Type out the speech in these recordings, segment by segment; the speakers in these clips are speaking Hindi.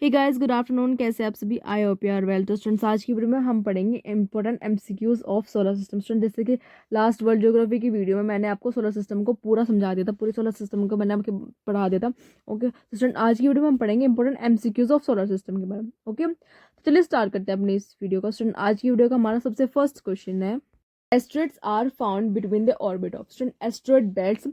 Hey guys, good afternoon. कैसे आप सभी? I hope you are well. तो स्टूडेंट्स, आज की वीडियो में हम पढ़ेंगे important MCQs of solar system. Student, जैसे कि लास्ट वर्ल्ड ज्योग्राफी की वीडियो में मैंने आपको सोलर सिस्टम को पूरा समझा दिया था, पूरी सोलर सिस्टम को मैंने आपको पढ़ा दिया था। ओके, तो स्टूडेंट, आज की वीडियो में हम पढ़ेंगे important MCQs of solar system के बारे में। ओके, तो चलिए स्टार्ट करते हैं अपनी इस वीडियो को। स्टूडेंट, आज की वीडियो का हमारा सबसे फर्स्ट क्वेश्चन है, asteroids are found between the orbit of. Student, asteroid belts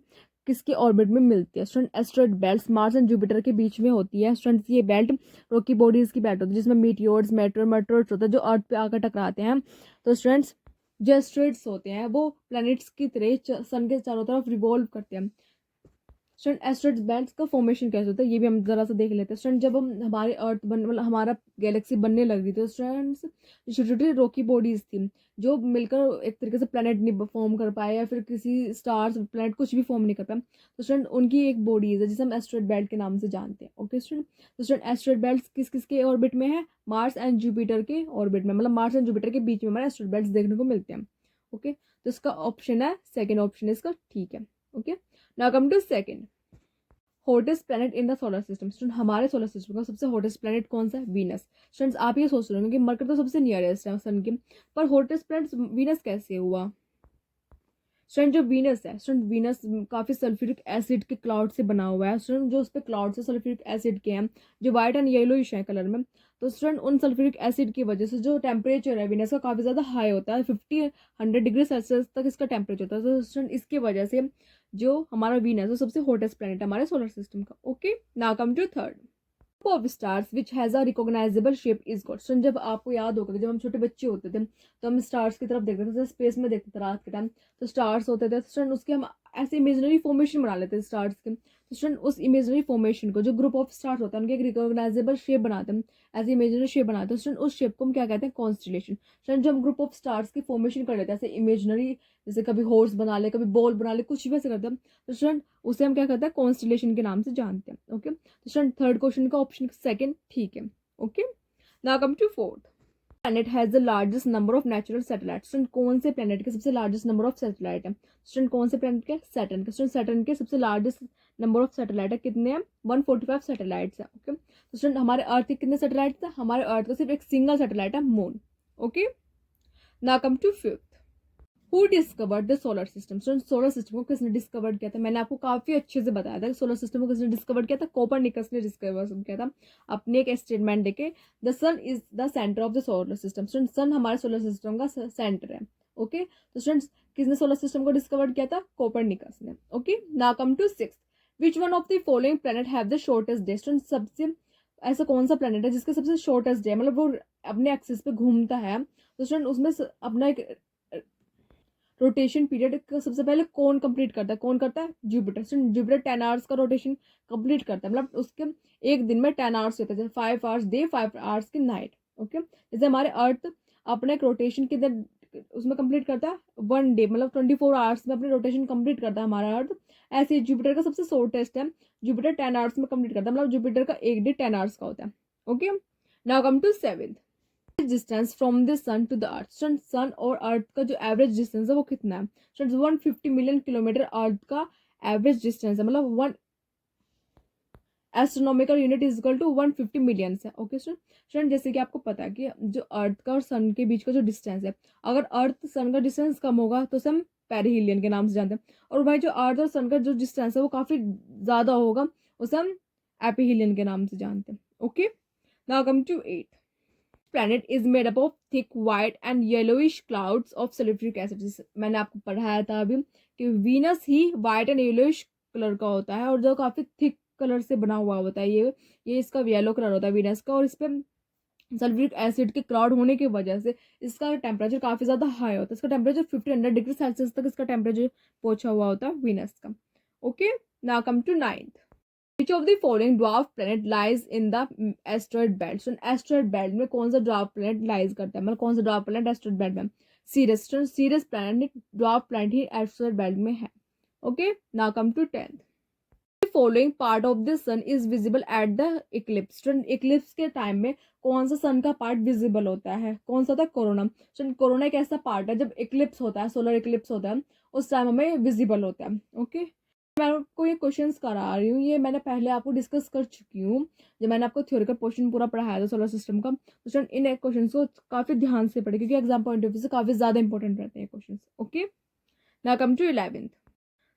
किसके ऑर्बिट में मिलती है? Student, asteroid belts Mars and Jupiter के बीच में होती है। स्टूडेंट, ये बेल्ट रॉकी बॉडीज की बेल्ट होती है जिसमें मीटियोर्स मेटरोइड्स होता है जो अर्थ पे आकर टकराते हैं। तो स्टूडेंट्स, जो एस्टेरॉइड्स होते हैं वो प्लैनेट्स की तरह सन के चारों तरफ रिवॉल्व करते हैं। स्टूडेंट, एस्टेरॉइड बेल्ट्स का फॉर्मेशन कैसे होता है ये भी हम जरा सा देख लेते हैं। स्टूडेंट, जब हम हमारे अर्थ बन मतलब हमारा गैलेक्सी बनने लग रही थी, तो स्टूडेंट्स छोटी छोटी रॉकी बॉडीज थी जो मिलकर एक तरीके से प्लेनेट नहीं फॉर्म कर पाए या फिर किसी स्टार्स प्लेनेट कुछ भी फॉर्म नहीं कर पाए। तो स्टूडेंट, उनकी एक बॉडीज है जिसे हम एस्टेरॉइड बेल्ट के नाम से जानते हैं। ओके स्टूडेंट, तो स्टूडेंट, एस्टेरॉइड बेल्ट किस किस के ऑर्बिट में है? मार्स एंड जुपिटर के ऑर्बिट में, मतलब मार्स एंड जुपिटर के बीच में हमारे एस्टेरॉइड बेल्ट देखने को मिलते हैं। ओके, तो इसका ऑप्शन है सेकेंड ऑप्शन इसका, ठीक है। Okay, now come to second, hottest planet in the solar system. Student, हमारे सोलर सिस्टम का सबसे हॉटेस्ट प्लैनेट कौन सा है? वीनस। स्टूडेंट्स, आप ये सोच रहे होंगे कि मरकर तो सबसे नियरेस्ट है सन के, पर हॉटेस्ट प्लैनेट वीनस कैसे हुआ? स्टूडेंट, जो वीनस है, स्टूडेंट वीनस काफी सल्फ्यूरिक एसिड के क्लाउड से बना हुआ है। स्टूडेंट, जो उस पर क्लाउड से सल्फ्यूरिक एसिड के हैं जो व्हाइट एंड येलोइश है कलर में। तो स्टूडेंट, उन सल्फ्यूरिक एसिड की वजह से जो टेम्परेचर है वीनस का काफी ज्यादा हाई होता है, 50-100 डिग्री सेल्सियस तक इसका टेम्परेचर होता है। तो स्टूडेंट, इसकी वजह से जो हमारा वीनस है सबसे हॉटेस्ट प्लेनेट है हमारे सोलर सिस्टम का। Okay, now come to third of stars which has a recognisable shape is god. जब आपको याद होगा कि जब हम छोटे बच्चे होते थे तो हम स्टार्स की तरफ देखते थे, स्पेस में देखते थे रात के टाइम, तो स्टार्स होते थे। स्टूडेंट, उसके हम ऐसे इमेजनरी फॉर्मेशन बना लेते हैं स्टार्स के। तो स्टूडेंट, उस इमेजनरी फॉर्मेशन को, जो ग्रुप ऑफ स्टार्स होता है उनके एक रिकॉग्नाइजेबल शेप बनाते हैं, ऐसे इमेजनरी शेप बनाते हैं। स्टूडेंट, उस शेप को हम क्या कहते हैं? कॉन्स्टिलेशन। स्टूडेंट, जब हम ग्रुप ऑफ स्टार्स की फॉर्मेशन कर लेते हैं ऐसे इमेजनरी, जैसे कभी हॉर्स बना ले, कभी बॉल बना ले, कुछ भी ऐसे करते हैं, तो स्टूडेंट उसे हम क्या करते हैं? कॉन्स्टिलेशन के नाम से जानते हैं। ओके, तो स्टूडेंट, थर्ड क्वेश्चन का ऑप्शन सेकंड ठीक है। Okay, now come to fourth, planet has the largest number of natural satellite. Student, कौन से प्लैनेट के सबसे लार्जेस्ट नंबर ऑफ सैटेलाइट है? स्टूडेंट, कौन से प्लैनेट के? सैटर्न के। स्टूडेंट, सैटर्न के सबसे लार्जेस्ट नंबर ऑफ सैटेलाइट है, कितने हैं? 145 सैटेलाइट्स है। ओके, तो स्टूडेंट, हमारे अर्थ के कितने सैटेलाइट थे? हमारे अर्थ का सिर्फ एक सिंगल सैटेलाइट है, moon. Okay, now come to fifth, who discovered the solar system. Solar system को किसने डिस्कवर्ड किया था? मैंने आपको काफी अच्छे से बताया था कि सोलर सिस्टम को किसने डिस्कवर्ड किया था। कोपरनिकस ने डिस्कवर किया था अपने एक स्टेटमेंट देके, the sun is the centre of the solar system. Sun हमारे सोलर सिस्टम का सेंटर है। ओके, तो स्टूडेंट्स, किसने सोलर सिस्टम को डिस्कवर्ड किया था? कोपरनिकस ने। Okay, now come to six, which one of the following planet have the shortest day. Student, सबसे ऐसा कौन सा प्लेनेट है जिसके सबसे शॉर्टेस्ट डे, मतलब वो अपने एक्सिस पे घूमता है, तो स्टूडेंट उसमें अपना एक रोटेशन पीरियड सबसे पहले कौन कंप्लीट करता है? कौन करता है? जुपिटर। जुपिटर 10 आवर्स का रोटेशन कंप्लीट करता है, मतलब उसके एक दिन में 10 आवर्स होता है, 5 आवर्स डे, 5 आवर्स की नाइट। ओके, जैसे हमारे अर्थ अपना एक रोटेशन किधर उसमें कंप्लीट करता है? 1 डे, मतलब 24 आवर्स में अपने रोटेशन कंप्लीट करता है हमारा अर्थ। ऐसे ही जुपिटर का सबसे शॉर्टेस्ट है, जुपिटर 10 आवर्स में कंप्लीट करता है, मतलब जुपिटर का एक डे 10 आवर्स का होता है। Okay, now come to seventh, distance from the sun to the earth. Sun और अर्थ का जो एवरेज डिस्टेंस है वो कितना है? 150 मिलियन किलोमीटर अर्थ का एवरेज डिस्टेंस है, मतलब 1 astronomical unit is equal to 150 million है। ओके स्टूडेंट, जैसे कि आपको पता है कि जो अर्थ का और सन के बीच का जो डिस्टेंस है, अगर अर्थ सन का डिस्टेंस कम होगा तो हम पेरिहिलियन के नाम से जानते हैं, और भाई जो अर्थ और सन का जो डिस्टेंस है वो काफी ज्यादा होगा, उसे हम एपिहिलियन के नाम से जानते हैं। Okay, now come to eight, planet is made up of thick white and yellowish clouds of sulfuric acid। मैंने आपको पढ़ाया था अभी कि Venus he white and yellowish colour का होता है और जो काफी थिक कलर से बना हुआ होता है, ये इसका येलो कलर होता है वीनस का, और इस पे सल्फ्यूरिक एसिड के क्लाउड होने की वजह से इसका टेम्परेचर काफी ज्यादा हाई होता है। इसका टेम्परेचर 50-100 डिग्री सेल्सियस तक इसका टेम्परेचर पहुंचा हुआ होता है वीनस का। Okay, now come to ninth, which of the following dwarf planet lies in the asteroid belt। so asteroid belt में कौन सा dwarf planet lies करता है, मतलब कौन सा dwarf planet asteroid belt में? सीरियस planet dwarf planet ही asteroid belt में है। okay, now come to 10th, the following part of the sun is visible at the eclipse। eclipse के टाइम में कौन सा सन का पार्ट विजिबल होता है? कौन सा होता है? कोरोना। कोरोना एक ऐसा पार्ट है जब इक्लिप्स होता है, सोलर इक्लिप्स होता है, उस टाइम हमें विजिबल होता है। ओके, मैं आपको ये क्वेश्चंस करा रही हूँ, ये मैंने पहले आपको डिस्कस कर चुकी हूँ जब मैंने आपको थ्योरिकल पोर्शन पूरा पढ़ाया था सोलर सिस्टम का। तो स्टूडेंट इन क्वेश्चंस को काफ़ी ध्यान से पढ़े क्योंकि एग्जाम पॉइंट ऑफ व्यू से काफ़ी ज़्यादा इंपॉर्टेंट रहते हैं questions. Okay, now come to 11th,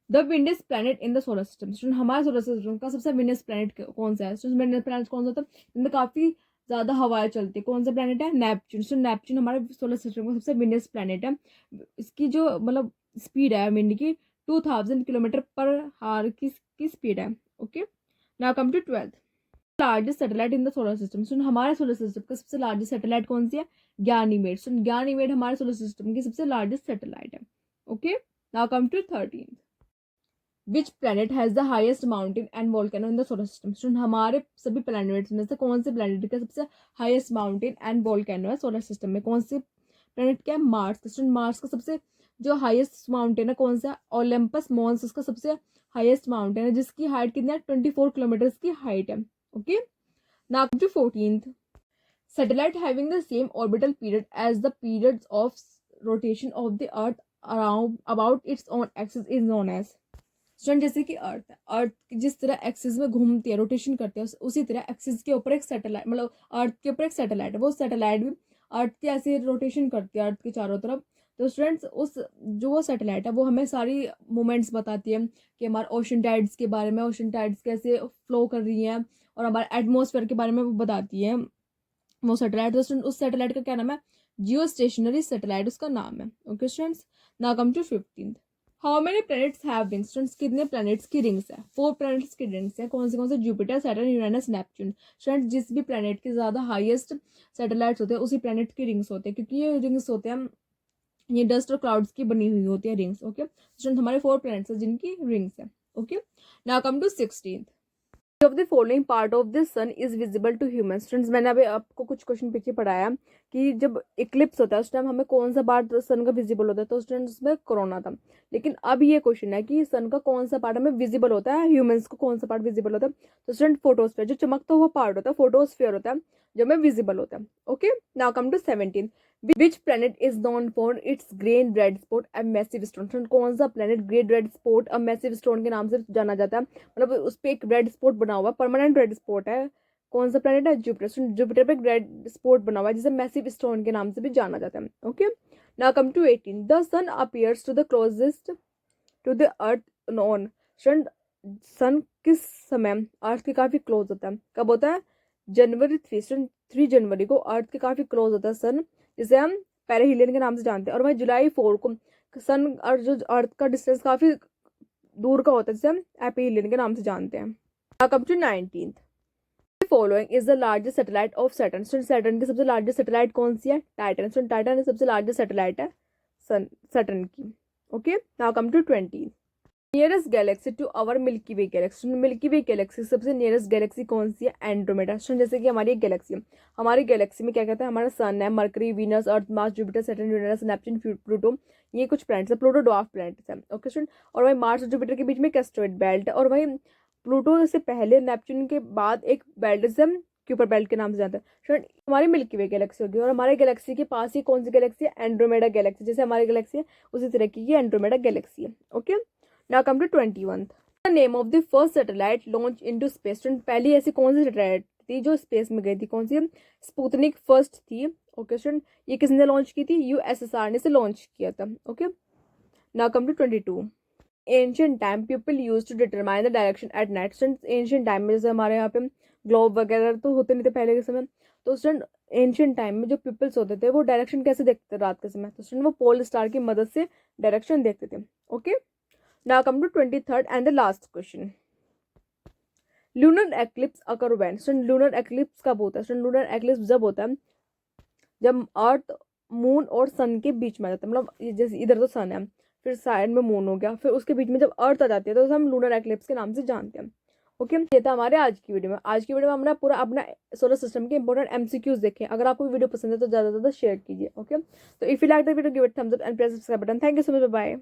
the windiest planet in the solar system. Student हमारे सोलर सिस्टम का सबसे विंडेस्ट प्लैनेट कौन सा है? स्टूडेंट विंडेस्ट प्लैनेट कौन सा होता है जिनमें काफ़ी ज़्यादा हवाएं चलती है? कौन सा प्लैनेट है? नेपच्यून। स्टूडेंट नेपच्यून हमारे सोलर सिस्टम का सबसे विंडेस्ट प्लैनेट है। इसकी जो मतलब स्पीड है विंड की 2000 किलोमीटर पर हार की स्पीड है। Okay, now come to 12th, largest satellite in the solar system. सुन हमारे सोलर सिस्टम का सबसे लार्जेस्ट सैटेलाइट कौन सी है? गैनीमेड। सुन गैनीमेड हमारे सोलर सिस्टम की सबसे लार्जेस्ट सैटेलाइट है। Okay, now come to 13th, which planet has the highest mountain and volcano in the solar system. सुन हमारे सभी प्लैनेट्स में से कौन से प्लैनेट का सबसे हाईएस्ट माउंटेन एंड वोल्केनो है सोलर सिस्टम में? कौन से प्लैनेट क्या है? मार्स। सुन मार्स का सबसे जो हाईएस्ट माउंटेन है कौन सा? ओलंपस मॉन्स उसका सबसे हाईएस्ट माउंटेन है जिसकी हाइट कितनी है? 24 किलोमीटर की हाइट है। Okay, now to 14th, satellite having the same orbital period as the periods of rotation of the earth around about its own axis is known as। Student जैसे कि अर्थ जिस तरह एक्सिस में घूमती है, रोटेशन करती है, उसी तरह एक्सिस के ऊपर एक सैटेलाइट, मतलब अर्थ के ऊपर एक सैटेलाइट है, वो सैटेलाइट भी अर्थ के ऐसे रोटेशन करती है अर्थ के चारों तरफ। तो स्टूडेंट्स उस जो वो सैटेलाइट है वो हमें सारी मूवमेंट्स बताती है कि हमारे ओशन टाइड्स के बारे में, ओशन टाइड्स कैसे फ्लो कर रही हैं, और हमारे एटमॉस्फेयर के बारे में वो बताती है वो सैटेलाइट। तो स्टूडेंट उस सैटेलाइट का क्या नाम है? जियो स्टेशनरी सैटेलाइट उसका नाम है। Okay students, now come to 15th, how many planets have rings. Students कितने प्लैनेट्स की रिंग्स है? 4 प्लैनेट्स की रिंग्स है। कौन से? Jupiter, Saturn, Uranus, Neptune. Student जिस भी प्लैनेट के ज़्यादा हाईएस्ट सैटेलाइट्स होते हैं उसी प्लैनेट की रिंग्स होते हैं, क्योंकि ये रिंग्स होते हैं ये डस्ट और क्लाउड्स की बनी हुई होती है रिंग्स। ओके स्टूडेंट हमारे 4 प्लैनेट्स हैं जिनकी रिंग्स है। Okay, now come to 16th, of the following part of the sun is visible to humans। Students मैंने अभी आपको कुछ क्वेश्चन पीछे पढ़ाया कि जब इक्लिप्स होता है उस टाइम हमें कौन सा पार्ट सन का विजिबल होता है, तो स्टूडेंट्स उसमें कोरोना था। लेकिन अब ये क्वेश्चन है कि सन का कौन सा पार्ट हमें विजिबल होता है, ह्यूमंस को कौन सा पार्ट विजिबल होता है? तो स्टूडेंट फोटोस्फीयर, जो चमकता हुआ पार्ट होता है फोटोस्फीयर होता है जो हमें विजिबल होता है। Okay, now come to 17, which planet is known for its great red spot a massive storm. कौन सा planet great red spot a massive storm के नाम से जाना जाता है? मतलब उस पर एक रेड स्पॉट बना हुआ, परमानेंट रेड स्पॉट है। कौन सा प्लैनेट है? जुपिटर। जुपिटर पे एक रेड स्पॉट बना हुआ है जिसे मैसिव स्टोन के नाम से भी जाना जाता है। Okay, now come to 18, the sun appears to the closest to the Earth noon. Sun किस समय अर्थ के काफी क्लोज होता है? कब होता है? जनवरी 3 जनवरी को अर्थ के काफी क्लोज होता है सन, जिसे हम पेरिहिलियन के नाम से जानते हैं। और वही जुलाई 4 को सन और जो अर्थ का डिस्टेंस काफी दूर का होता है जिसे हम एपिहिलियन के नाम से जानते हैं। Come to 19th, following is the largest satellite of Saturn. Saturn की सबसे लार्जेस्ट सैटेलाइट कौन सी है? टाइटन। टाइटन सबसे लार्जेस्ट सैटेलाइट है सैटर्न की। Okay, now come to 20, nearest galaxy to our Milky Way galaxy. Milky Way galaxy सबसे नियरेस्ट गैलेक्सी कौन सी है? एंड्रोमेडा। जैसे कि हमारी एक गैलेक्सी है, हमारी गैलेक्सी में क्या कहते हैं? हमारा सन है, Mercury, Venus, Earth, Mars, Jupiter, Saturn, Uranus, Neptune, Pluto, ये कुछ प्लैनेट्स है। प्लूटो ड्वार्फ प्लैनेट्स है। ओके स्टूडेंट, और वही मार्स और जुपिटर के बीच में एक एस्टेरॉइड बेल्ट है, और वही प्लूटो से पहले नेपच्यून के बाद एक बेल्ट जिसे हम क्यूपर बेल्ट के नाम से जानते हैं। स्टूडेंट हमारी मिल्की वे गैलेक्सी होगी, और हमारे गैलेक्सी के पास ही कौन सी गैलेक्सी है? Andromeda galaxy. जैसे हमारी गैलेक्सी है उसी तरह की ये एंड्रोमेडा गैलेक्सी है। Okay, now come to 21, the name of the first satellite launch into space. पहली ऐसी कौन सी सैटेलाइट थी जो स्पेस में गई थी? कौन सी? स्पुतनिक फर्स्ट थी। ओके स्टूडेंट, ये किसने लॉन्च की थी? यूएसएसआर ने से लॉन्च किया था। Okay, now come to 22, ancient time people use to determine the direction at night. Student ancient time में जैसे हमारे यहाँ पे ग्लोब वगैरह तो होते नहीं थे पहले के समय, तो स्टूडेंट एंशियंट टाइम में जो पीपल्स होते थे वो डायरेक्शन कैसे देखते थे रात के समय? तो स्टूडेंट वो पोल स्टार की मदद से डायरेक्शन देखते थे। Okay, now come to 23rd and the last question, lunar eclipse occur when। lunar eclipse कब होता है? lunar eclipse जब होता है जब अर्थ मून और सन के बीच में आ जाता है। मतलब जैसे इधर तो सन है, फिर साइड में मून हो गया, फिर उसके बीच में जब अर्थ आ जाती है तो उसे हम लूनर एक्लिप्स के नाम से जानते हैं। ओके, ये था हमारे आज की वीडियो में। आज की वीडियो में हमने पूरा अपना सोलर सिस्टम के इंपॉर्टेंट एमसीक्यूज देखे। अगर आपको वीडियो पसंद है तो ज़्यादा से ज़्यादा शेयर कीजिए। ओके, तो if you like the video give it thumbs up and press subscribe button. Thank you so much, bye.